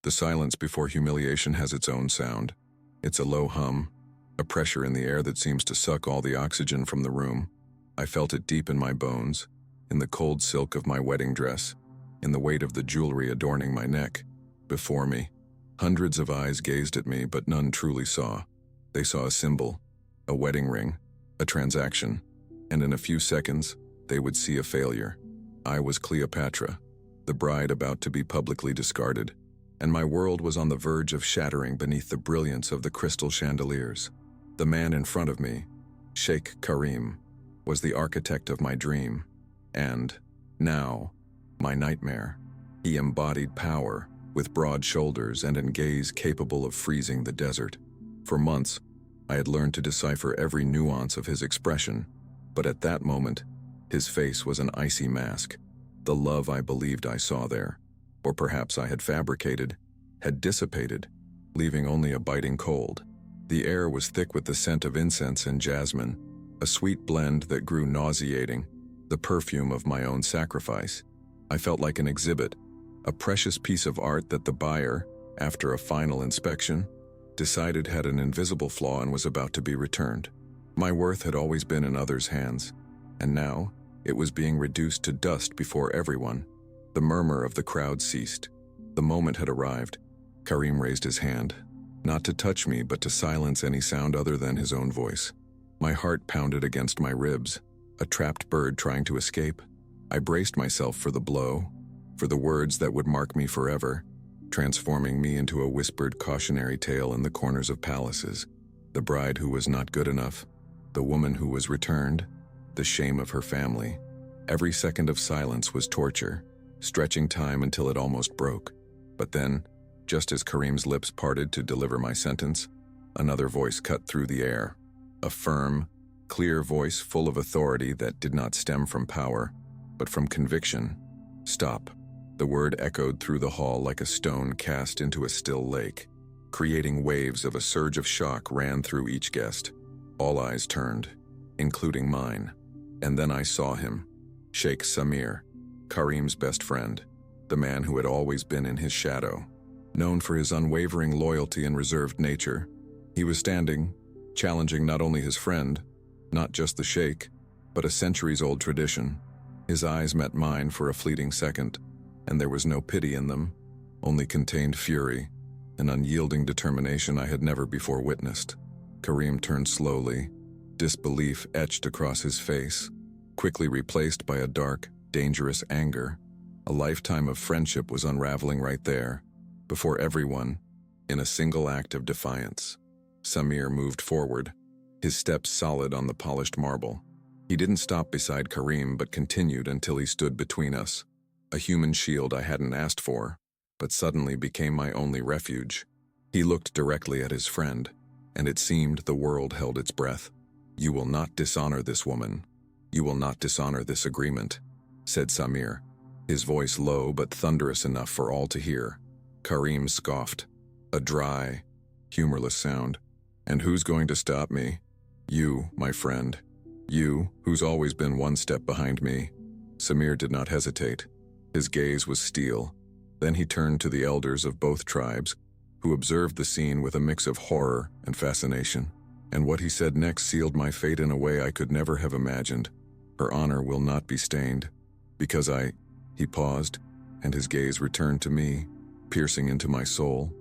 The silence before humiliation has its own sound. It's a low hum, a pressure in the air that seems to suck all the oxygen from the room. I felt it deep in my bones, in the cold silk of my wedding dress, in the weight of the jewelry adorning my neck. Before me, hundreds of eyes gazed at me, but none truly saw. They saw a symbol, a wedding ring, a transaction, and in a few seconds, they would see a failure. I was Cleopatra, the bride about to be publicly discarded, and my world was on the verge of shattering beneath the brilliance of the crystal chandeliers. The man in front of me, Sheikh Karim, was the architect of my dream, and, now, my nightmare. He embodied power, with broad shoulders and a gaze capable of freezing the desert. For months, I had learned to decipher every nuance of his expression, but at that moment, his face was an icy mask. The love I believed I saw there, or perhaps I had fabricated, had dissipated, leaving only a biting cold. The air was thick with the scent of incense and jasmine, a sweet blend that grew nauseating, the perfume of my own sacrifice. I felt like an exhibit, a precious piece of art that the buyer, after a final inspection, decided had an invisible flaw and was about to be returned. My worth had always been in others' hands, and now it was being reduced to dust before everyone. The murmur of the crowd ceased. The moment had arrived. Karim raised his hand, not to touch me but to silence any sound other than his own voice. My heart pounded against my ribs, a trapped bird trying to escape. I braced myself for the blow, for the words that would mark me forever, transforming me into a whispered cautionary tale in the corners of palaces. The bride who was not good enough, the woman who was returned, the shame of her family. Every second of silence was torture, stretching time until it almost broke. But then, just as Karim's lips parted to deliver my sentence, another voice cut through the air. A firm, clear voice full of authority that did not stem from power, but from conviction. Stop. The word echoed through the hall like a stone cast into a still lake, creating waves of a surge of shock ran through each guest. All eyes turned, including mine. And then I saw him, Sheikh Samir, Karim's best friend, the man who had always been in his shadow. Known for his unwavering loyalty and reserved nature, he was standing, challenging not only his friend, not just the sheikh, but a centuries-old tradition. His eyes met mine for a fleeting second, and there was no pity in them, only contained fury, an unyielding determination I had never before witnessed. Karim turned slowly, disbelief etched across his face, quickly replaced by a dark, dangerous anger. A lifetime of friendship was unraveling right there, before everyone, in a single act of defiance. Samir moved forward, his steps solid on the polished marble. He didn't stop beside Karim but continued until he stood between us, a human shield I hadn't asked for, but suddenly became my only refuge. He looked directly at his friend, and it seemed the world held its breath. "You will not dishonor this woman. You will not dishonor this agreement," said Samir, his voice low but thunderous enough for all to hear. Karim scoffed, a dry, humorless sound. "And who's going to stop me? You, my friend. You, who's always been one step behind me." Samir did not hesitate. His gaze was steel. Then he turned to the elders of both tribes, who observed the scene with a mix of horror and fascination. And what he said next sealed my fate in a way I could never have imagined. "Her honor will not be stained, because He paused, and his gaze returned to me, piercing into my soul.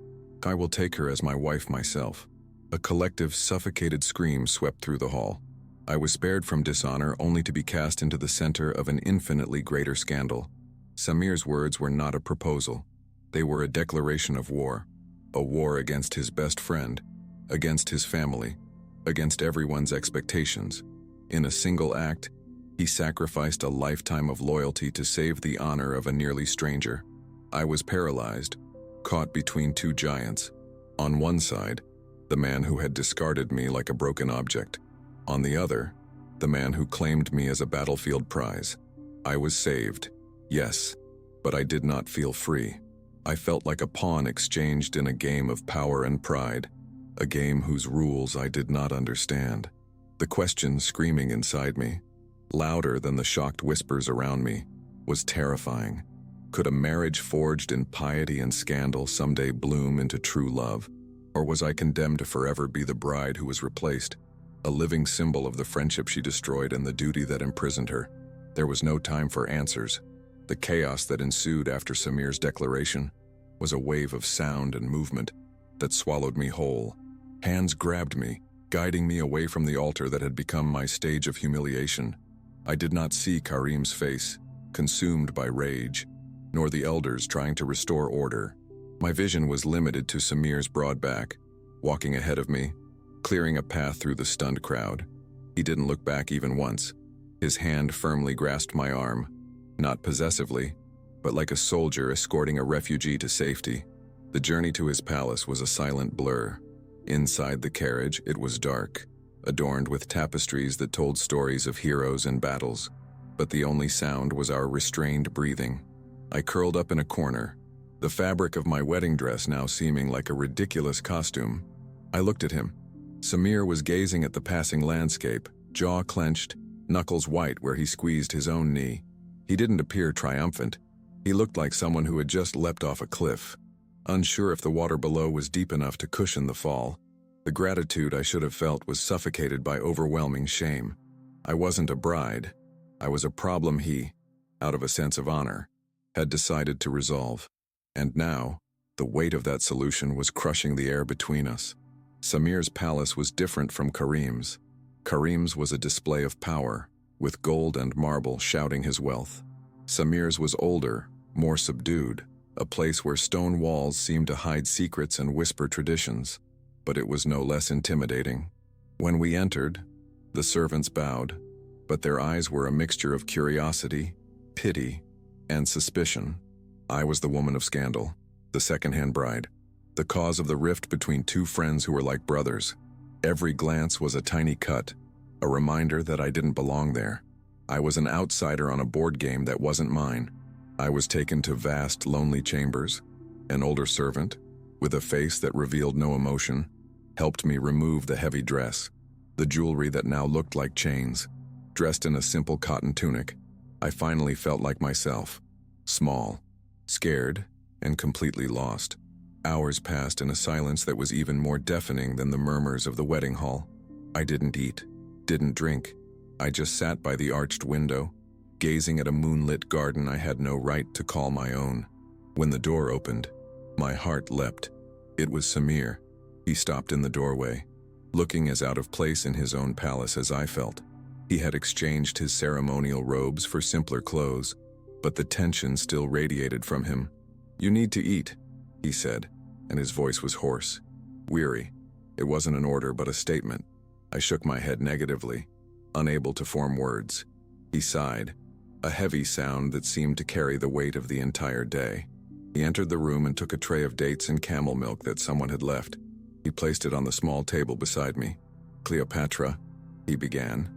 "I will take her as my wife myself." A collective, suffocated scream swept through the hall. I was spared from dishonor only to be cast into the center of an infinitely greater scandal. Samir's words were not a proposal. They were a declaration of war. A war against his best friend, against his family, against everyone's expectations. In a single act, he sacrificed a lifetime of loyalty to save the honor of a nearly stranger. I was paralyzed, caught between two giants. On one side, the man who had discarded me like a broken object. On the other, the man who claimed me as a battlefield prize. I was saved, yes, but I did not feel free. I felt like a pawn exchanged in a game of power and pride, a game whose rules I did not understand. The question screaming inside me, louder than the shocked whispers around me, was terrifying. Could a marriage forged in piety and scandal someday bloom into true love? Or was I condemned to forever be the bride who was replaced, a living symbol of the friendship she destroyed and the duty that imprisoned her? There was no time for answers. The chaos that ensued after Samir's declaration was a wave of sound and movement that swallowed me whole. Hands grabbed me, guiding me away from the altar that had become my stage of humiliation. I did not see Karim's face, consumed by rage, nor the elders trying to restore order. My vision was limited to Samir's broad back, walking ahead of me, clearing a path through the stunned crowd. He didn't look back even once. His hand firmly grasped my arm, not possessively, but like a soldier escorting a refugee to safety. The journey to his palace was a silent blur. Inside the carriage, it was dark, adorned with tapestries that told stories of heroes and battles, but the only sound was our restrained breathing. I curled up in a corner, the fabric of my wedding dress now seeming like a ridiculous costume. I looked at him. Samir was gazing at the passing landscape, jaw clenched, knuckles white where he squeezed his own knee. He didn't appear triumphant. He looked like someone who had just leapt off a cliff, unsure if the water below was deep enough to cushion the fall. The gratitude I should have felt was suffocated by overwhelming shame. I wasn't a bride. I was a problem he, out of a sense of honor, had decided to resolve. And now, the weight of that solution was crushing the air between us. Samir's palace was different from Karim's. Karim's was a display of power, with gold and marble shouting his wealth. Samir's was older, more subdued, a place where stone walls seemed to hide secrets and whisper traditions, but it was no less intimidating. When we entered, the servants bowed, but their eyes were a mixture of curiosity, pity, and suspicion. I was the woman of scandal, the second-hand bride, the cause of the rift between two friends who were like brothers. Every glance was a tiny cut, a reminder that I didn't belong there. I was an outsider on a board game that wasn't mine. I was taken to vast, lonely chambers. An older servant, with a face that revealed no emotion, helped me remove the heavy dress, the jewelry that now looked like chains. Dressed in a simple cotton tunic, I finally felt like myself, small, scared, and completely lost. Hours passed in a silence that was even more deafening than the murmurs of the wedding hall. I didn't eat, didn't drink. I just sat by the arched window, gazing at a moonlit garden I had no right to call my own. When the door opened, my heart leapt. It was Samir. He stopped in the doorway, looking as out of place in his own palace as I felt. He had exchanged his ceremonial robes for simpler clothes, but the tension still radiated from him. "You need to eat," he said, and his voice was hoarse, weary. It wasn't an order but a statement. I shook my head negatively, unable to form words. He sighed, a heavy sound that seemed to carry the weight of the entire day. He entered the room and took a tray of dates and camel milk that someone had left. He placed it on the small table beside me. "Cleopatra," he began,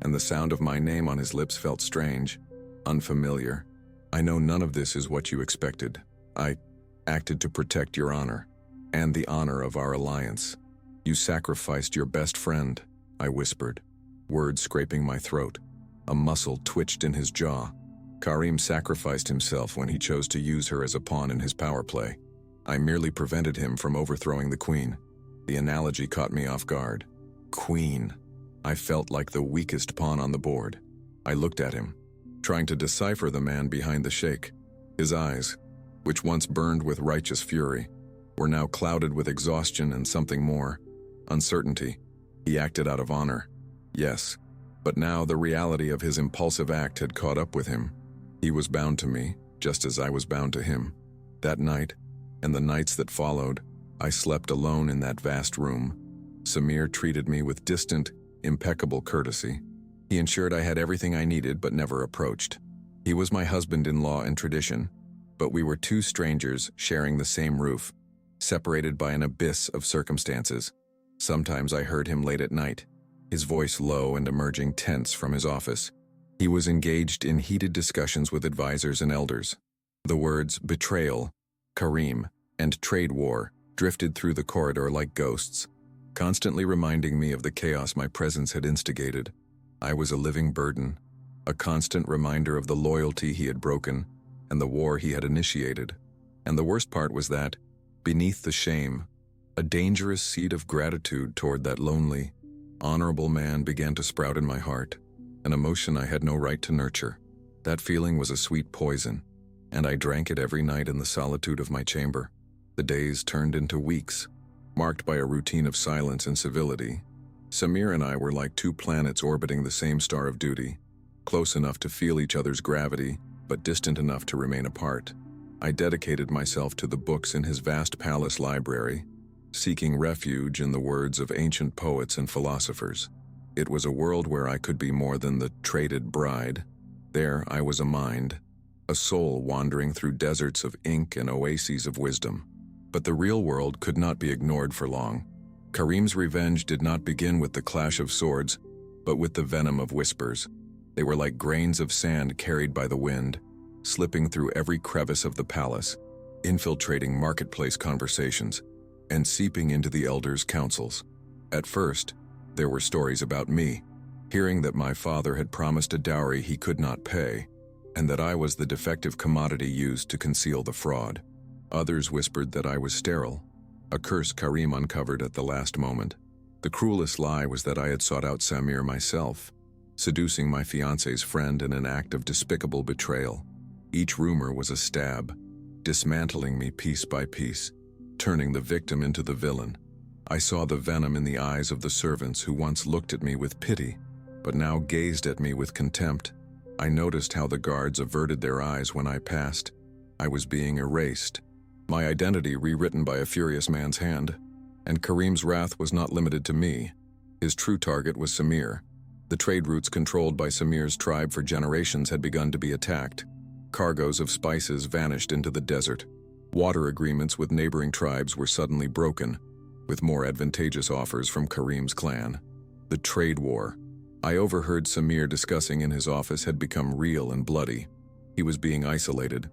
and the sound of my name on his lips felt strange, unfamiliar. "I know none of this is what you expected. I acted to protect your honor, and the honor of our alliance. You sacrificed your best friend," I whispered, words scraping my throat. A muscle twitched in his jaw. Karim sacrificed himself when he chose to use her as a pawn in his power play. I merely prevented him from overthrowing the queen. The analogy caught me off guard. Queen. I felt like the weakest pawn on the board. I looked at him, trying to decipher the man behind the sheikh. His eyes, which once burned with righteous fury, were now clouded with exhaustion and something more, uncertainty. He acted out of honor, yes, but now the reality of his impulsive act had caught up with him. He was bound to me, just as I was bound to him. That night, and the nights that followed, I slept alone in that vast room. Samir treated me with distant, impeccable courtesy. He ensured I had everything I needed but never approached. He was my husband-in-law in tradition, but we were two strangers sharing the same roof, separated by an abyss of circumstances. Sometimes I heard him late at night, his voice low and emerging tense from his office. He was engaged in heated discussions with advisors and elders. The words betrayal, Karim, and trade war drifted through the corridor like ghosts, constantly reminding me of the chaos my presence had instigated. I was a living burden, a constant reminder of the loyalty he had broken and the war he had initiated. And the worst part was that, beneath the shame, a dangerous seed of gratitude toward that lonely, honorable man began to sprout in my heart, an emotion I had no right to nurture. That feeling was a sweet poison, and I drank it every night in the solitude of my chamber. The days turned into weeks, marked by a routine of silence and civility. Samir and I were like two planets orbiting the same star of duty, close enough to feel each other's gravity, but distant enough to remain apart. I dedicated myself to the books in his vast palace library, seeking refuge in the words of ancient poets and philosophers. It was a world where I could be more than the traded bride. There I was a mind, a soul wandering through deserts of ink and oases of wisdom. But the real world could not be ignored for long. Karim's revenge did not begin with the clash of swords, but with the venom of whispers. They were like grains of sand carried by the wind, slipping through every crevice of the palace, infiltrating marketplace conversations, and seeping into the elders' councils. At first, there were stories about me, hearing that my father had promised a dowry he could not pay, and that I was the defective commodity used to conceal the fraud. Others whispered that I was sterile, a curse Karim uncovered at the last moment. The cruelest lie was that I had sought out Samir myself, seducing my fiancé's friend in an act of despicable betrayal. Each rumor was a stab, dismantling me piece by piece, turning the victim into the villain. I saw the venom in the eyes of the servants who once looked at me with pity, but now gazed at me with contempt. I noticed how the guards averted their eyes when I passed. I was being erased, my identity rewritten by a furious man's hand. And Karim's wrath was not limited to me. His true target was Samir. The trade routes controlled by Samir's tribe for generations had begun to be attacked. Cargoes of spices vanished into the desert. Water agreements with neighboring tribes were suddenly broken, with more advantageous offers from Karim's clan. The trade war I overheard Samir discussing in his office had become real and bloody. He was being isolated,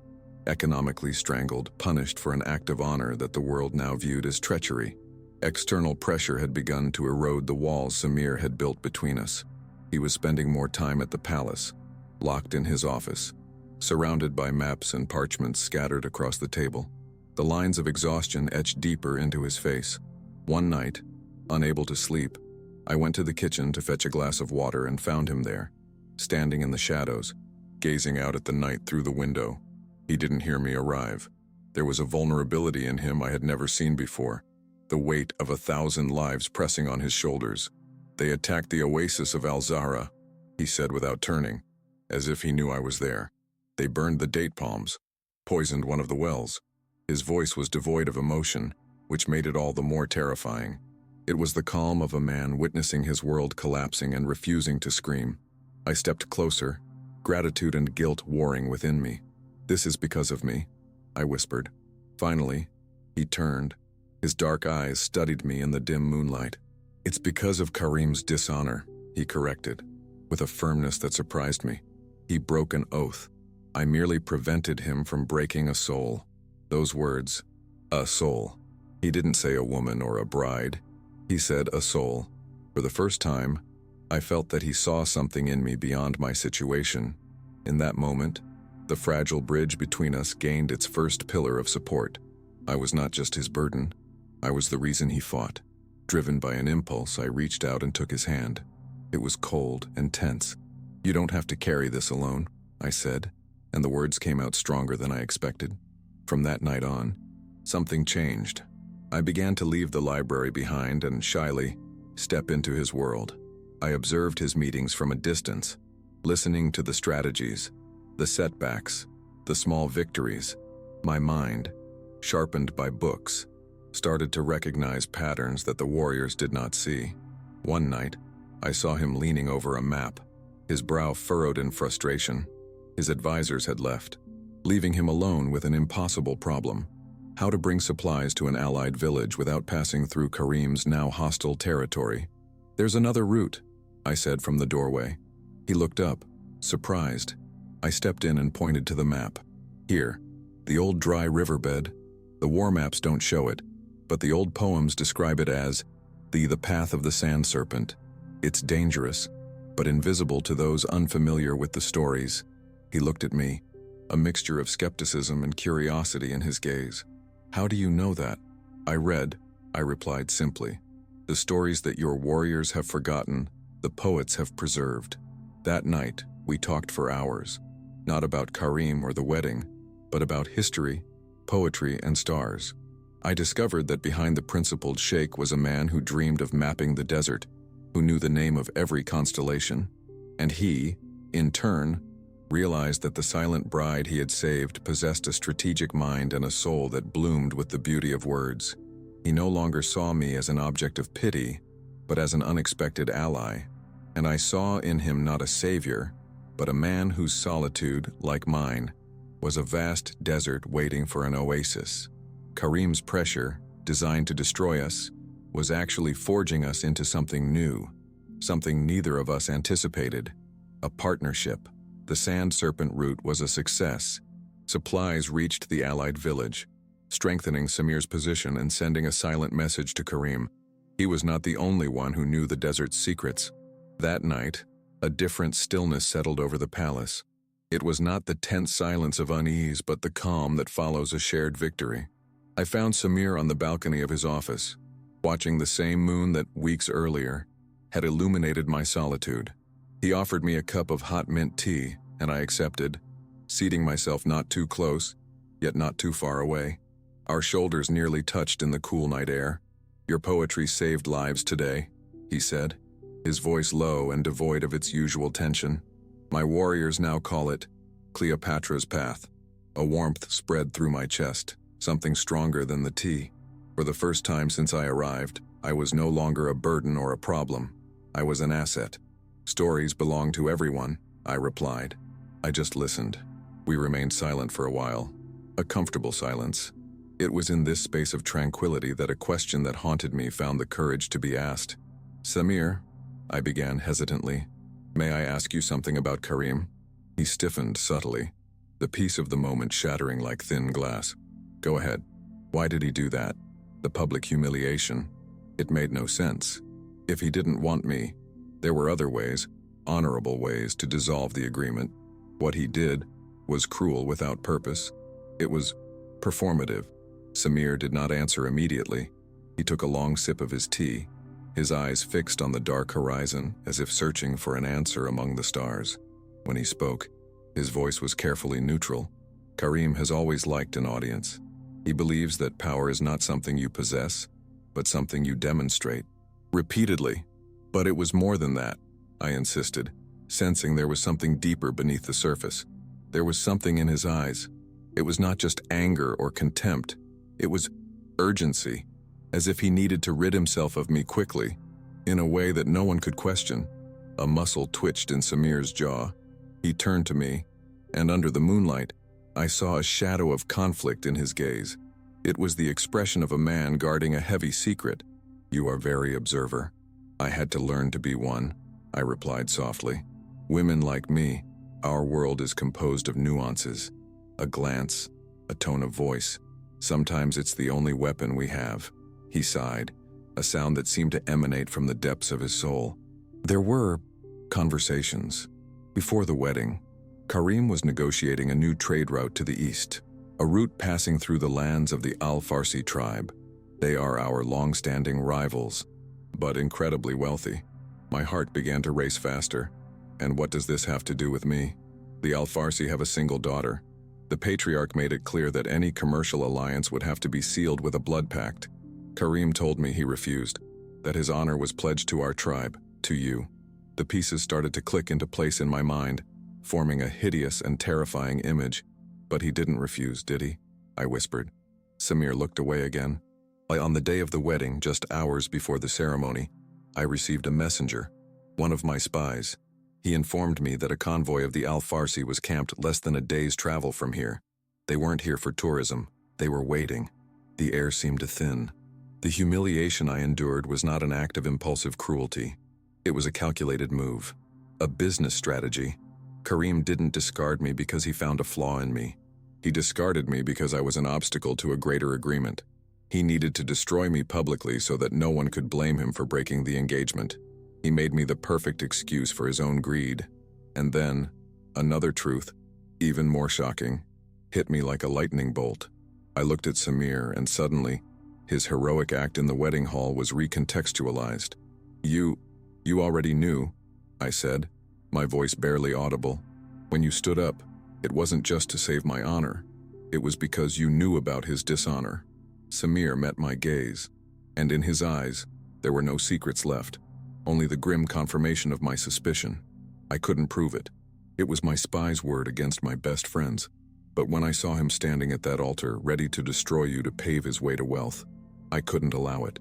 economically strangled, punished for an act of honor that the world now viewed as treachery. External pressure had begun to erode the walls Samir had built between us. He was spending more time at the palace, locked in his office, surrounded by maps and parchments scattered across the table. The lines of exhaustion etched deeper into his face. One night, unable to sleep, I went to the kitchen to fetch a glass of water and found him there, standing in the shadows, gazing out at the night through the window. He didn't hear me arrive. There was a vulnerability in him I had never seen before, the weight of 1,000 lives pressing on his shoulders. "They attacked the oasis of Al-Zahra," he said without turning, as if he knew I was there. "They burned the date palms, poisoned one of the wells." His voice was devoid of emotion, which made it all the more terrifying. It was the calm of a man witnessing his world collapsing and refusing to scream. I stepped closer, gratitude and guilt warring within me. "This is because of me," I whispered. Finally, he turned. His dark eyes studied me in the dim moonlight. "It's because of Karim's dishonor," he corrected, with a firmness that surprised me. He broke an oath. I merely prevented him from breaking a soul. Those words, a soul. He didn't say a woman or a bride. He said a soul. For the first time, I felt that he saw something in me beyond my situation. In that moment, the fragile bridge between us gained its first pillar of support. I was not just his burden. I was the reason he fought. Driven by an impulse, I reached out and took his hand. It was cold and tense. "You don't have to carry this alone," I said, and the words came out stronger than I expected. From that night on, something changed. I began to leave the library behind and shyly step into his world. I observed his meetings from a distance, listening to the strategies, the setbacks, the small victories. My mind, sharpened by books, started to recognize patterns that the warriors did not see. One night, I saw him leaning over a map, his brow furrowed in frustration. His advisors had left, leaving him alone with an impossible problem: how to bring supplies to an allied village without passing through Karim's now hostile territory. "There's another route," I said from the doorway. He looked up, surprised. I stepped in and pointed to the map. "Here, the old dry riverbed. The war maps don't show it, but the old poems describe it as the path of the sand serpent. It's dangerous, but invisible to those unfamiliar with the stories." He looked at me, a mixture of skepticism and curiosity in his gaze. "How do you know that?" "I read," I replied simply. "The stories that your warriors have forgotten, the poets have preserved." That night, we talked for hours, not about Karim or the wedding, but about history, poetry, and stars. I discovered that behind the principled sheikh was a man who dreamed of mapping the desert, who knew the name of every constellation, and he, in turn, realized that the silent bride he had saved possessed a strategic mind and a soul that bloomed with the beauty of words. He no longer saw me as an object of pity, but as an unexpected ally, and I saw in him not a savior, but a man whose solitude, like mine, was a vast desert waiting for an oasis. Karim's pressure, designed to destroy us, was actually forging us into something new, something neither of us anticipated: a partnership. The sand serpent route was a success. Supplies reached the allied village, strengthening Samir's position and sending a silent message to Karim. He was not the only one who knew the desert's secrets. That night, a different stillness settled over the palace. It was not the tense silence of unease, but the calm that follows a shared victory. I found Samir on the balcony of his office, watching the same moon that, weeks earlier, had illuminated my solitude. He offered me a cup of hot mint tea, and I accepted, seating myself not too close, yet not too far away. Our shoulders nearly touched in the cool night air. "Your poetry saved lives today," he said, his voice low and devoid of its usual tension. "My warriors now call it Cleopatra's Path." A warmth spread through my chest, something stronger than the tea. For the first time since I arrived, I was no longer a burden or a problem. I was an asset. "Stories belong to everyone," I replied. I just listened. We remained silent for a while, a comfortable silence. It was in this space of tranquility that a question that haunted me found the courage to be asked. "Samir," I began hesitantly, "may I ask you something about Karim?" He stiffened subtly, the peace of the moment shattering like thin glass. "Go ahead. Why did he do that? The public humiliation. It made no sense. If he didn't want me, there were other ways, honorable ways, to dissolve the agreement. What he did was cruel without purpose. It was performative." Samir did not answer immediately. He took a long sip of his tea, his eyes fixed on the dark horizon as if searching for an answer among the stars. When he spoke, his voice was carefully neutral. "Karim has always liked an audience. He believes that power is not something you possess, but something you demonstrate." Repeatedly. "But it was more than that," I insisted, sensing there was something deeper beneath the surface. There was something in his eyes. It was not just anger or contempt. It was urgency, as if he needed to rid himself of me quickly, in a way that no one could question. A muscle twitched in Samir's jaw. He turned to me, and under the moonlight, I saw a shadow of conflict in his gaze. It was the expression of a man guarding a heavy secret. "You are very observer." "I had to learn to be one," I replied softly. "Women like me, our world is composed of nuances. A glance, a tone of voice. Sometimes it's the only weapon we have." He sighed, a sound that seemed to emanate from the depths of his soul. There were conversations. Before the wedding, Karim was negotiating a new trade route to the east, a route passing through the lands of the Al-Farsi tribe. They are our long-standing rivals, but incredibly wealthy. My heart began to race faster. And what does this have to do with me? The Al-Farsi have a single daughter. The patriarch made it clear that any commercial alliance would have to be sealed with a blood pact. Karim told me he refused, that his honor was pledged to our tribe, to you. The pieces started to click into place in my mind, forming a hideous and terrifying image. "But he didn't refuse, did he?" I whispered. Samir looked away again. On the day of the wedding, just hours before the ceremony, I received a messenger, one of my spies. He informed me that a convoy of the Al-Farsi was camped less than a day's travel from here. They weren't here for tourism. They were waiting. The air seemed to thin. The humiliation I endured was not an act of impulsive cruelty. It was a calculated move, a business strategy. Karim didn't discard me because he found a flaw in me. He discarded me because I was an obstacle to a greater agreement. He needed to destroy me publicly so that no one could blame him for breaking the engagement. He made me the perfect excuse for his own greed. And then, another truth, Even more shocking, hit me like a lightning bolt. I looked at Samir, and suddenly, his heroic act in the wedding hall was recontextualized. You already knew," I said, my voice barely audible. "When you stood up, it wasn't just to save my honor. It was because you knew about his dishonor." Samir met my gaze, and in his eyes, there were no secrets left, only the grim confirmation of my suspicion. I couldn't prove it. It was my spy's word against my best friend's. But when I saw him standing at that altar, ready to destroy you to pave his way to wealth, I couldn't allow it.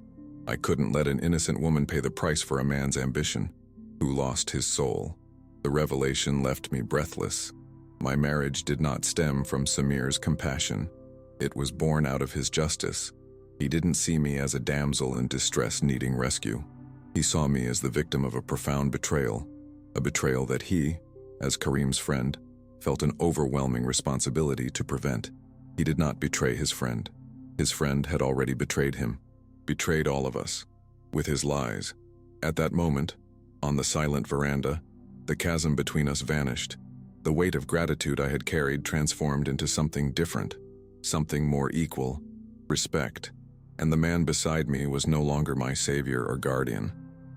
I couldn't let an innocent woman pay the price for a man's ambition, who lost his soul. The revelation left me breathless. My marriage did not stem from Samir's compassion. It was born out of his justice. He didn't see me as a damsel in distress needing rescue. He saw me as the victim of a profound betrayal, a betrayal that he, as Karim's friend, felt an overwhelming responsibility to prevent. He did not betray his friend. His friend had already betrayed him, betrayed all of us, with his lies. At that moment, on the silent veranda, the chasm between us vanished. The weight of gratitude I had carried transformed into something different, something more equal, respect. And the man beside me was no longer my savior or guardian.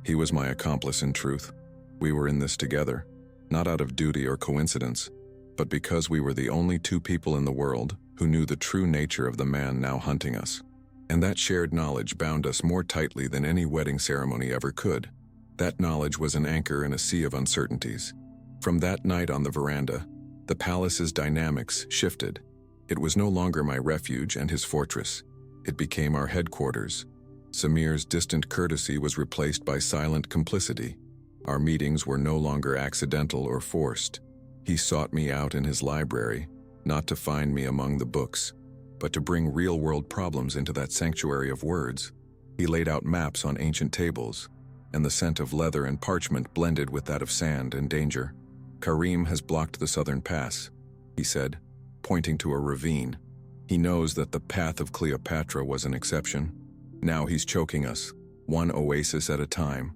He was my accomplice in truth. We were in this together, not out of duty or coincidence, but because we were the only two people in the world who knew the true nature of the man now hunting us. And that shared knowledge bound us more tightly than any wedding ceremony ever could. That knowledge was an anchor in a sea of uncertainties. From that night on the veranda, the palace's dynamics shifted. It was no longer my refuge and his fortress. It became our headquarters. Samir's distant courtesy was replaced by silent complicity. Our meetings were no longer accidental or forced. He sought me out in his library, not to find me among the books, but to bring real-world problems into that sanctuary of words. He laid out maps on ancient tables, and the scent of leather and parchment blended with that of sand and danger. "Karim has blocked the southern pass," he said, pointing to a ravine. "He knows that the path of Cleopatra was an exception. Now he's choking us, one oasis at a time."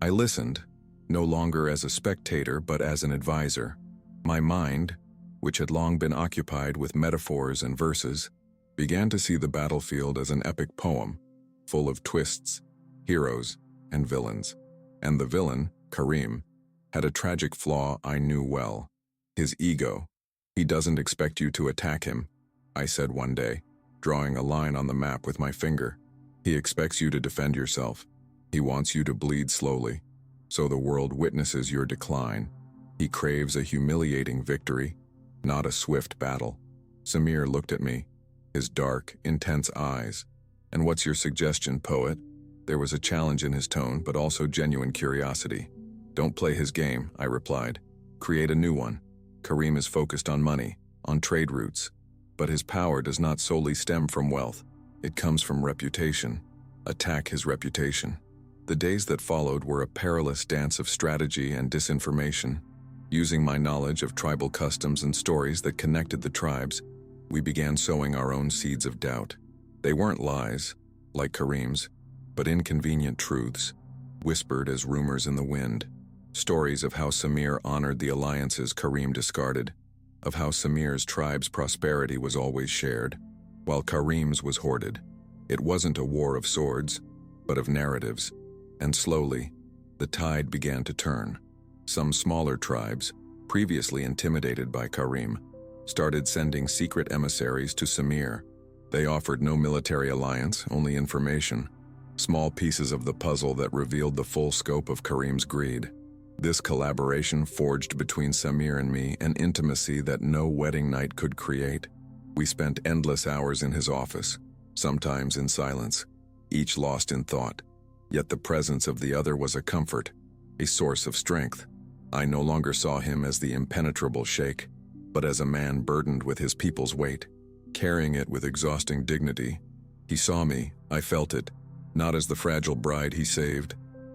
I listened, no longer as a spectator but as an advisor. My mind, which had long been occupied with metaphors and verses, began to see the battlefield as an epic poem, full of twists, heroes, and villains. And the villain, Karim, had a tragic flaw I knew well: his ego. "He doesn't expect you to attack him," I said one day, drawing a line on the map with my finger. "He expects you to defend yourself. He wants you to bleed slowly, so the world witnesses your decline. He craves a humiliating victory, not a swift battle." Samir looked at me, his dark, intense eyes. "And what's your suggestion, poet?" There was a challenge in his tone, but also genuine curiosity. "Don't play his game," I replied. "Create a new one. Karim is focused on money, on trade routes. But his power does not solely stem from wealth. It comes from reputation. Attack his reputation." The days that followed were a perilous dance of strategy and disinformation. Using my knowledge of tribal customs and stories that connected the tribes, we began sowing our own seeds of doubt. They weren't lies, like Karim's, but inconvenient truths, whispered as rumors in the wind. Stories of how Samir honored the alliances Karim discarded, of how Samir's tribe's prosperity was always shared, while Karim's was hoarded. It wasn't a war of swords, but of narratives. And slowly, the tide began to turn. Some smaller tribes, previously intimidated by Karim, started sending secret emissaries to Samir. They offered no military alliance, only information, small pieces of the puzzle that revealed the full scope of Karim's greed. This collaboration forged between Samir and me an intimacy that no wedding night could create. We spent endless hours in his office, sometimes in silence, each lost in thought. Yet the presence of the other was a comfort, a source of strength. I no longer saw him as the impenetrable sheikh, but as a man burdened with his people's weight, carrying it with exhausting dignity. He saw me, I felt it, not as the fragile bride he saved,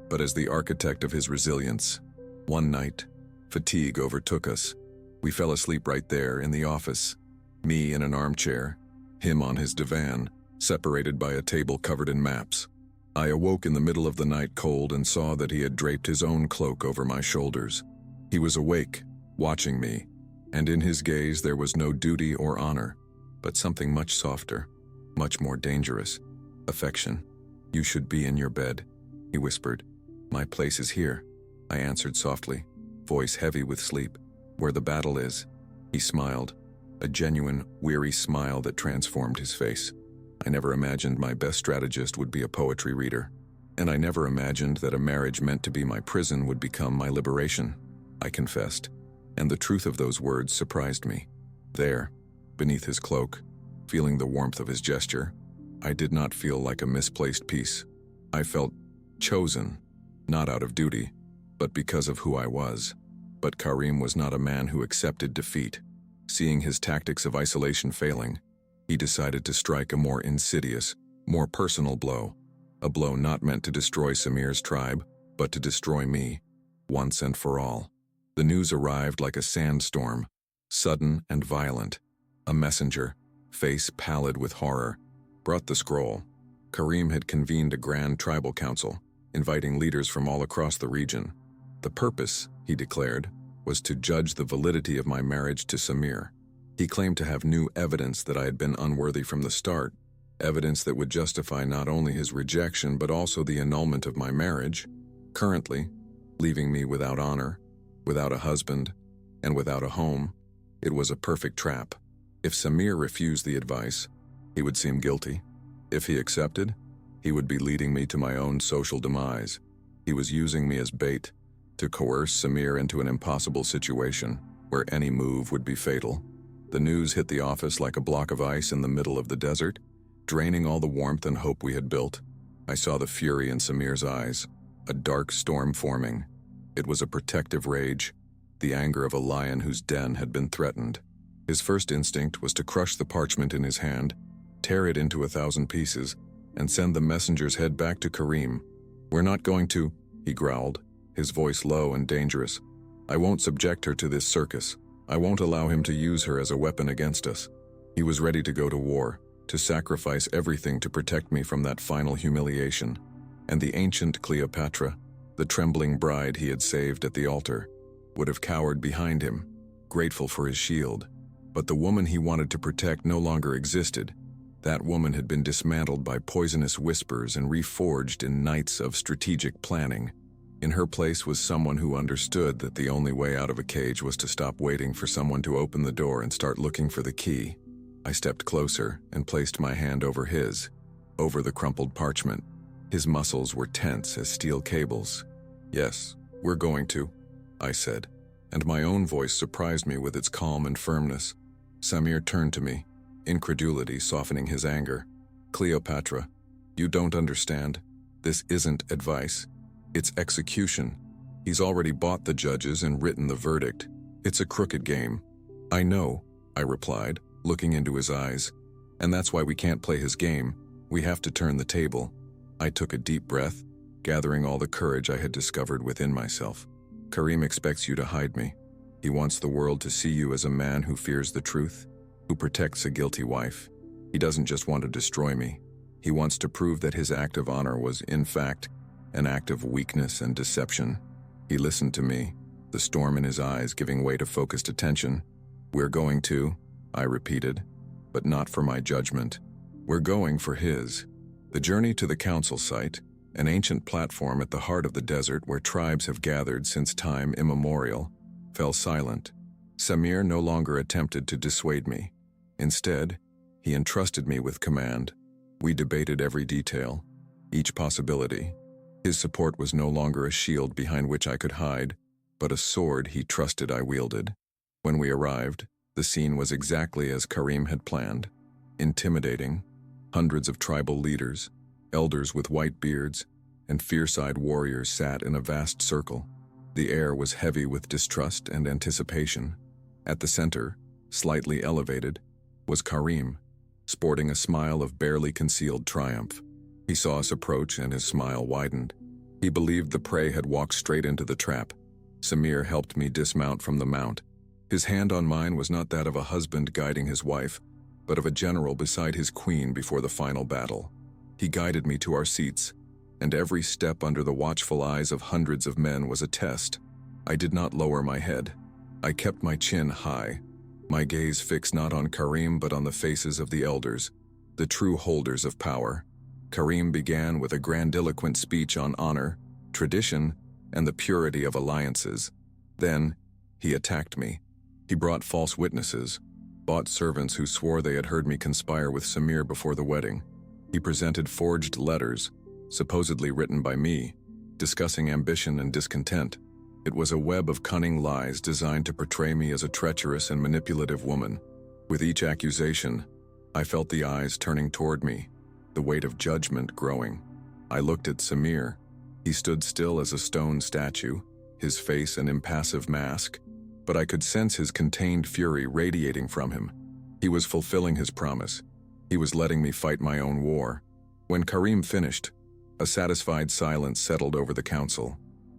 but as the architect of his resilience. One night, fatigue overtook us. We fell asleep right there in the office, me in an armchair, him on his divan, separated by a table covered in maps. I awoke in the middle of the night cold and saw that he had draped his own cloak over my shoulders. He was awake, watching me, and in his gaze there was no duty or honor, but something much softer, much more dangerous. Affection. "You should be in your bed," he whispered. "My place is here," I answered softly, voice heavy with sleep. "Where the battle is." He smiled, a genuine, weary smile that transformed his face. I never imagined my best strategist would be a poetry reader, and I never imagined that a marriage meant to be my prison would become my liberation, I confessed, and the truth of those words surprised me. There, beneath his cloak, feeling the warmth of his gesture, I did not feel like a misplaced piece. I felt chosen, not out of duty, but because of who I was. But Karim was not a man who accepted defeat. Seeing his tactics of isolation failing, he decided to strike a more insidious, more personal blow. A blow not meant to destroy Samir's tribe, but to destroy me, once and for all. The news arrived like a sandstorm, sudden and violent. A messenger, face pallid with horror, brought the scroll. Karim had convened a grand tribal council, inviting leaders from all across the region. The purpose, he declared, was to judge the validity of my marriage to Samir. He claimed to have new evidence that I had been unworthy from the start, evidence that would justify not only his rejection but also the annulment of my marriage, currently leaving me without honor, without a husband, and without a home. It was a perfect trap. If Samir refused the advice, he would seem guilty. If he accepted, he would be leading me to my own social demise. He was using me as bait to coerce Samir into an impossible situation where any move would be fatal. The news hit the office like a block of ice in the middle of the desert, draining all the warmth and hope we had built. I saw the fury in Samir's eyes, a dark storm forming. It was a protective rage, the anger of a lion whose den had been threatened. His first instinct was to crush the parchment in his hand, tear it into 1,000 pieces, and send the messenger's head back to Karim. "We're not going to," he growled, his voice low and dangerous. "I won't subject her to this circus. I won't allow him to use her as a weapon against us." He was ready to go to war, to sacrifice everything to protect me from that final humiliation. And the ancient Cleopatra, the trembling bride he had saved at the altar, would have cowered behind him, grateful for his shield. But the woman he wanted to protect no longer existed. That woman had been dismantled by poisonous whispers and reforged in nights of strategic planning. In her place was someone who understood that the only way out of a cage was to stop waiting for someone to open the door and start looking for the key. I stepped closer and placed my hand over his, over the crumpled parchment. His muscles were tense as steel cables. "Yes, we're going to," I said, and my own voice surprised me with its calm and firmness. Samir turned to me, incredulity softening his anger. "Cleopatra, you don't understand. This isn't advice. It's execution. He's already bought the judges and written the verdict. It's a crooked game." "I know," I replied, looking into his eyes. "And that's why we can't play his game. We have to turn the table." I took a deep breath, gathering all the courage I had discovered within myself. "Karim expects you to hide me. He wants the world to see you as a man who fears the truth, who protects a guilty wife. He doesn't just want to destroy me. He wants to prove that his act of honor was, in fact, an act of weakness and deception." He listened to me, the storm in his eyes giving way to focused attention. "We're going to," I repeated, "but not for my judgment. We're going for his." The journey to the council site, an ancient platform at the heart of the desert where tribes have gathered since time immemorial, fell silent. Samir no longer attempted to dissuade me. Instead, he entrusted me with command. We debated every detail, each possibility. His support was no longer a shield behind which I could hide, but a sword he trusted I wielded. When we arrived, the scene was exactly as Karim had planned. Intimidating, hundreds of tribal leaders, elders with white beards, and fierce-eyed warriors sat in a vast circle. The air was heavy with distrust and anticipation. At the center, slightly elevated, was Karim, sporting a smile of barely concealed triumph. He saw us approach and his smile widened. He believed the prey had walked straight into the trap. Samir helped me dismount from the mount. His hand on mine was not that of a husband guiding his wife, but of a general beside his queen before the final battle. He guided me to our seats, and every step under the watchful eyes of hundreds of men was a test. I did not lower my head. I kept my chin high, my gaze fixed not on Karim but on the faces of the elders, the true holders of power. Karim began with a grandiloquent speech on honor, tradition, and the purity of alliances. Then, he attacked me. He brought false witnesses, bought servants who swore they had heard me conspire with Samir before the wedding. He presented forged letters, supposedly written by me, discussing ambition and discontent. It was a web of cunning lies designed to portray me as a treacherous and manipulative woman. With each accusation, I felt the eyes turning toward me, the weight of judgment growing. I looked at Samir. He stood still as a stone statue, his face an impassive mask, but I could sense his contained fury radiating from him. He was fulfilling his promise. He was letting me fight my own war. When Karim finished, a satisfied silence settled over the council.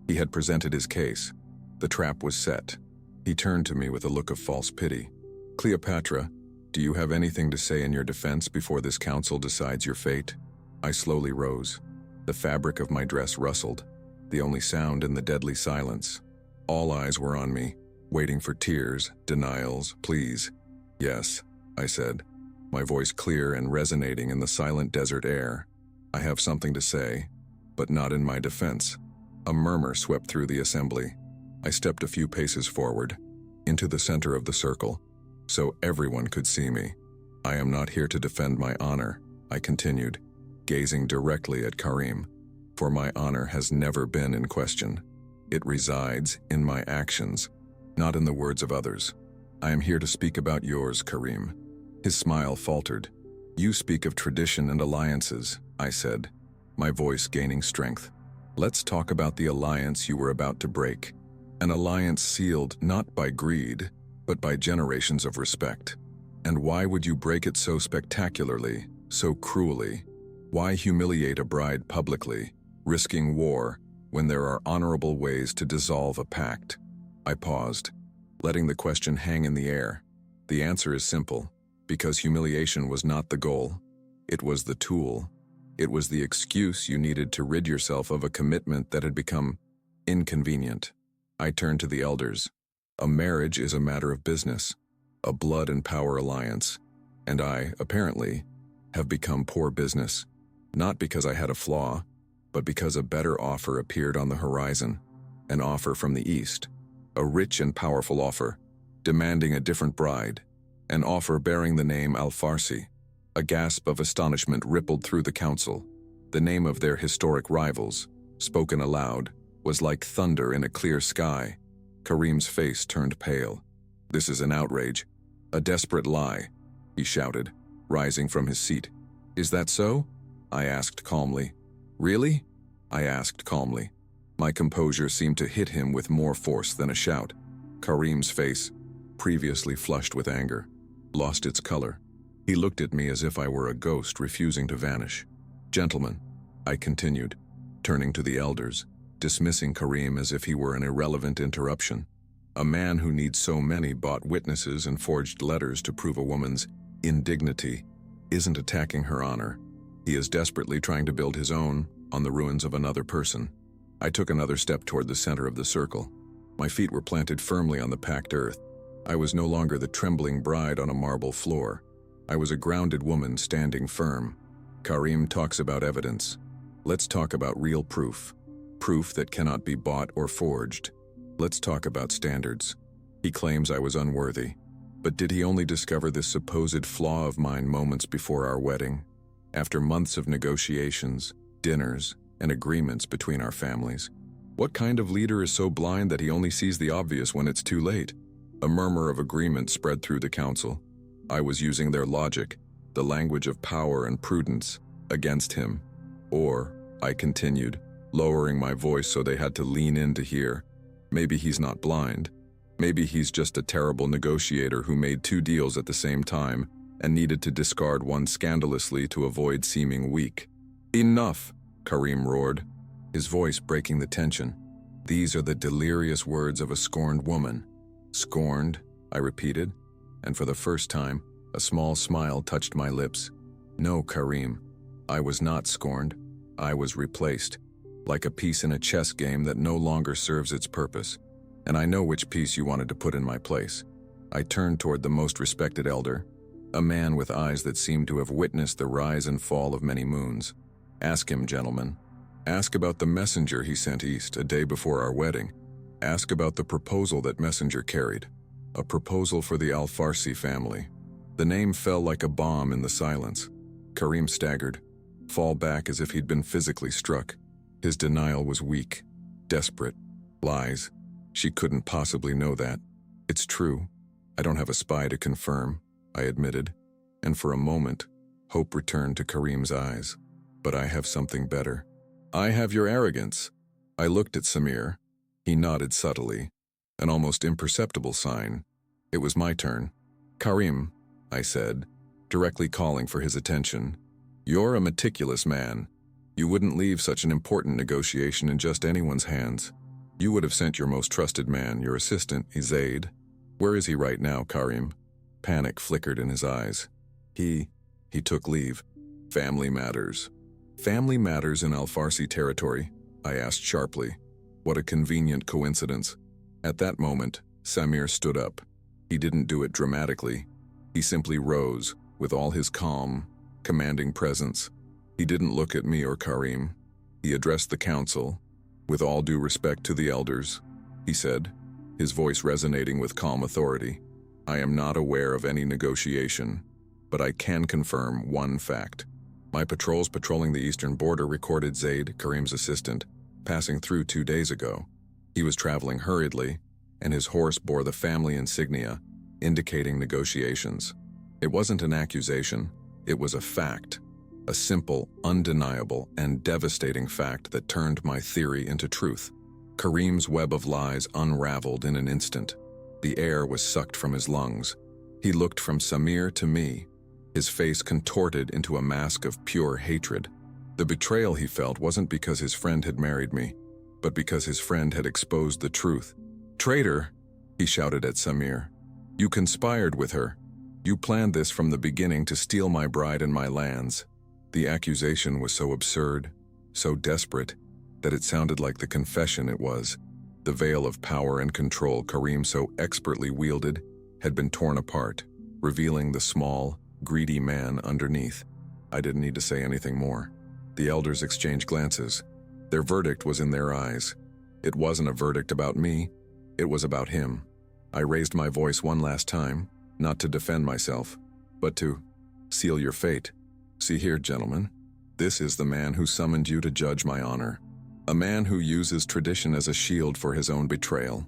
He had presented his case. The trap was set. He turned to me with a look of false pity. "Cleopatra, do you have anything to say in your defense before this council decides your fate?" I slowly rose. The fabric of my dress rustled, the only sound in the deadly silence. All eyes were on me, waiting for tears, denials, pleas. "Yes," I said, my voice clear and resonating in the silent desert air. "I have something to say, but not in my defense." A murmur swept through the assembly. I stepped a few paces forward, into the center of the circle, so everyone could see me. "I am not here to defend my honor," I continued, gazing directly at Karim, "for my honor has never been in question. It resides in my actions, not in the words of others. I am here to speak about yours, Karim." His smile faltered. "You speak of tradition and alliances," I said, my voice gaining strength. "Let's talk about the alliance you were about to break. An alliance sealed not by greed, but by generations of respect. And why would you break it so spectacularly, so cruelly? Why humiliate a bride publicly, risking war, when there are honorable ways to dissolve a pact?" I paused, letting the question hang in the air. The answer is simple, because humiliation was not the goal. It was the tool. It was the excuse you needed to rid yourself of a commitment that had become inconvenient. I turned to the elders. A marriage is a matter of business, a blood and power alliance, and I, apparently, have become poor business, not because I had a flaw, but because a better offer appeared on the horizon, an offer from the East, a rich and powerful offer, demanding a different bride, an offer bearing the name Al-Farsi. A gasp of astonishment rippled through the council. The name of their historic rivals, spoken aloud, was like thunder in a clear sky. Karim's face turned pale. "This is an outrage, a desperate lie," he shouted, rising from his seat. "Is that so?" I asked calmly. "Really?" I asked calmly. My composure seemed to hit him with more force than a shout. Karim's face, previously flushed with anger, lost its color. He looked at me as if I were a ghost refusing to vanish. "Gentlemen," I continued, turning to the elders, dismissing Karim as if he were an irrelevant interruption. "A man who needs so many bought witnesses and forged letters to prove a woman's indignity isn't attacking her honor. He is desperately trying to build his own on the ruins of another person." I took another step toward the center of the circle. My feet were planted firmly on the packed earth. I was no longer the trembling bride on a marble floor. I was a grounded woman standing firm. Karim talks about evidence. Let's talk about real proof. Proof that cannot be bought or forged. Let's talk about standards. He claims I was unworthy. But did he only discover this supposed flaw of mine moments before our wedding? After months of negotiations, dinners, and agreements between our families? What kind of leader is so blind that he only sees the obvious when it's too late? A murmur of agreement spread through the council. I was using their logic, the language of power and prudence, against him. Or, I continued, lowering my voice so they had to lean in to hear, maybe he's not blind. Maybe he's just a terrible negotiator who made two deals at the same time and needed to discard one scandalously to avoid seeming weak. "Enough!" Karim roared, his voice breaking the tension. "These are the delirious words of a scorned woman." "Scorned?" I repeated, and for the first time, a small smile touched my lips. "No, Karim, I was not scorned. I was replaced, like a piece in a chess game that no longer serves its purpose. and I know which piece you wanted to put in my place." I turned toward the most respected elder, a man with eyes that seemed to have witnessed the rise and fall of many moons. "Ask him, gentlemen. Ask about the messenger he sent east a day before our wedding. Ask about the proposal that messenger carried. A proposal for the Al-Farsi family." The name fell like a bomb in the silence. Karim staggered, fall back as if he'd been physically struck. His denial was weak, desperate. Lies. She couldn't possibly know that. "It's true. I don't have a spy to confirm," I admitted, and for a moment, hope returned to Karim's eyes. "But I have something better. I have your arrogance." I looked at Samir. He nodded subtly, an almost imperceptible sign. It was my turn. "Karim," I said, directly calling for his attention, "you're a meticulous man. You wouldn't leave such an important negotiation in just anyone's hands. You would have sent your most trusted man, your assistant, Zaid. Where is he right now, Karim?" Panic flickered in his eyes. He took leave. "Family matters." "Family matters in Al-Farsi territory?" I asked sharply. What a convenient coincidence. At that moment, Samir stood up. He didn't do it dramatically. He simply rose, with all his calm, commanding presence. He didn't look at me or Karim. He addressed the council. "With all due respect to the elders," he said, his voice resonating with calm authority, "I am not aware of any negotiation, but I can confirm one fact. My patrols patrolling the eastern border recorded Zaid, Karim's assistant, passing through 2 days ago. He was traveling hurriedly, and his horse bore the family insignia, indicating negotiations. It wasn't an accusation, it was a fact. A simple, undeniable, and devastating fact that turned my theory into truth. Karim's web of lies unraveled in an instant. The air was sucked from his lungs. He looked from Samir to me, his face contorted into a mask of pure hatred. The betrayal he felt wasn't because his friend had married me, but because his friend had exposed the truth. "Traitor!" he shouted at Samir. "You conspired with her. You planned this from the beginning to steal my bride and my lands." The accusation was so absurd, so desperate, that it sounded like the confession it was. The veil of power and control Karim so expertly wielded had been torn apart, revealing the small, greedy man underneath. I didn't need to say anything more. The elders exchanged glances. Their verdict was in their eyes. It wasn't a verdict about me, it was about him. I raised my voice one last time, not to defend myself, but to seal your fate. "See here, gentlemen, this is the man who summoned you to judge my honor. A man who uses tradition as a shield for his own betrayal.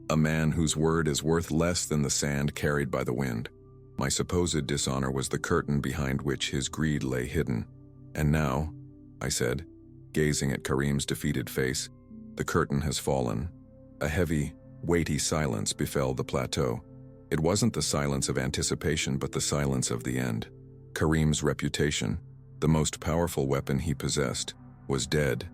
A man whose word is worth less than the sand carried by the wind. My supposed dishonor was the curtain behind which his greed lay hidden. And now," I said, gazing at Karim's defeated face, "the curtain has fallen." A heavy, weighty silence befell the plateau. It wasn't the silence of anticipation, but the silence of the end. Karim's reputation, the most powerful weapon he possessed, was dead,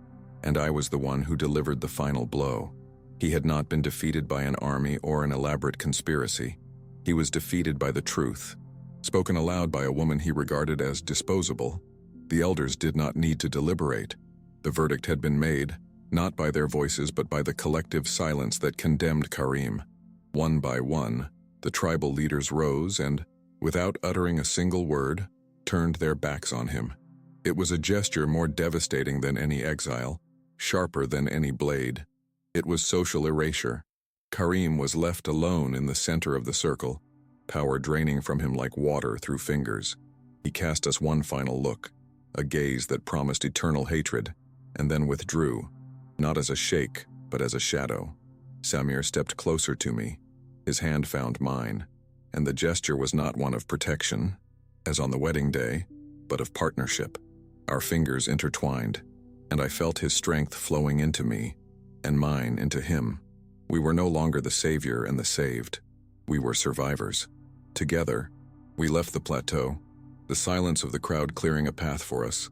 and I was the one who delivered the final blow. He had not been defeated by an army or an elaborate conspiracy. He was defeated by the truth, spoken aloud by a woman he regarded as disposable. The elders did not need to deliberate. The verdict had been made, not by their voices but by the collective silence that condemned Karim. One by one, the tribal leaders rose and, without uttering a single word, turned their backs on him. It was a gesture more devastating than any exile, sharper than any blade. It was social erasure. Karim was left alone in the center of the circle, power draining from him like water through fingers. He cast us one final look, a gaze that promised eternal hatred, and then withdrew, not as a sheikh, but as a shadow. Samir stepped closer to me. His hand found mine, and the gesture was not one of protection, as on the wedding day, but of partnership. Our fingers intertwined, and I felt his strength flowing into me, and mine into him. We were no longer the savior and the saved. We were survivors. Together, we left the plateau, the silence of the crowd clearing a path for us,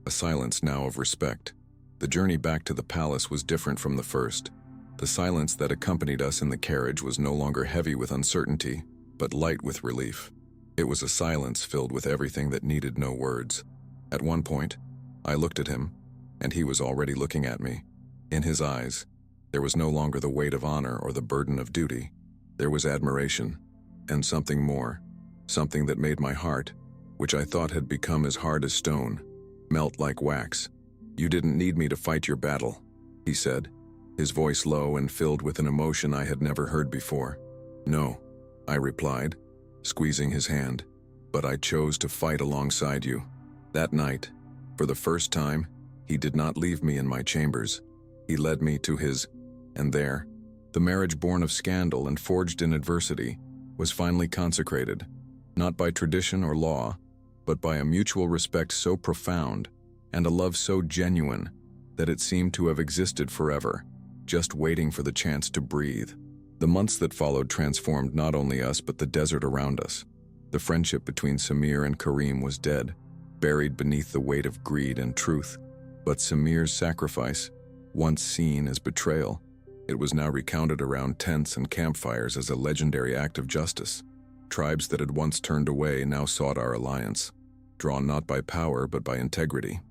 a silence now of respect. The journey back to the palace was different from the first. The silence that accompanied us in the carriage was no longer heavy with uncertainty, but light with relief. It was a silence filled with everything that needed no words. At one point, I looked at him, and he was already looking at me. In his eyes, There was no longer the weight of honor or the burden of duty. There was admiration, and something more, something that made my heart, which I thought had become as hard as stone, melt like wax. "You didn't need me to fight your battle," he said, his voice low and filled with an emotion I had never heard before. "No," I replied, squeezing his hand, "but I chose to fight alongside you." That night, for the first time, he did not leave me in my chambers. He led me to his, and there, the marriage born of scandal and forged in adversity, was finally consecrated, not by tradition or law, but by a mutual respect so profound and a love so genuine that it seemed to have existed forever, just waiting for the chance to breathe. The months that followed transformed not only us but the desert around us. The friendship between Samir and Karim was dead, buried beneath the weight of greed and truth. But Samir's sacrifice, once seen as betrayal, it was now recounted around tents and campfires as a legendary act of justice. Tribes that had once turned away now sought our alliance, drawn not by power but by integrity.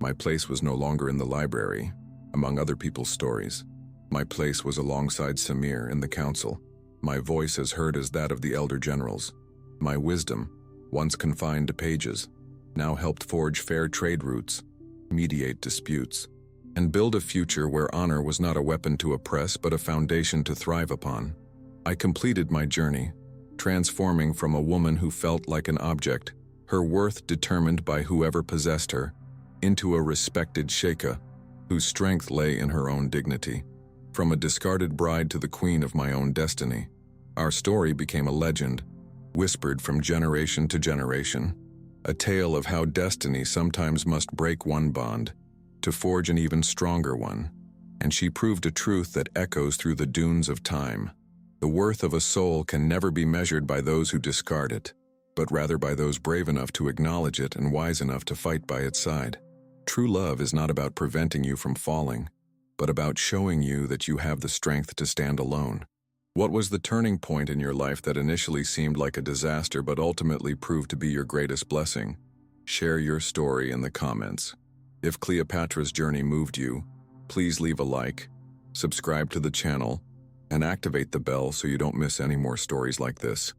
My place was no longer in the library, among other people's stories. My place was alongside Samir in the council, my voice as heard as that of the elder generals. My wisdom, once confined to pages, now helped forge fair trade routes, mediate disputes, and build a future where honor was not a weapon to oppress but a foundation to thrive upon. I completed my journey, transforming from a woman who felt like an object, her worth determined by whoever possessed her, into a respected sheikha, whose strength lay in her own dignity. From a discarded bride to the queen of my own destiny, our story became a legend, whispered from generation to generation, a tale of how destiny sometimes must break one bond to forge an even stronger one, and she proved a truth that echoes through the dunes of time. The worth of a soul can never be measured by those who discard it, but rather by those brave enough to acknowledge it and wise enough to fight by its side. True love is not about preventing you from falling, but about showing you that you have the strength to stand alone. What was the turning point in your life that initially seemed like a disaster but ultimately proved to be your greatest blessing? Share your story in the comments. If Cleopatra's journey moved you, please leave a like, subscribe to the channel, and activate the bell so you don't miss any more stories like this.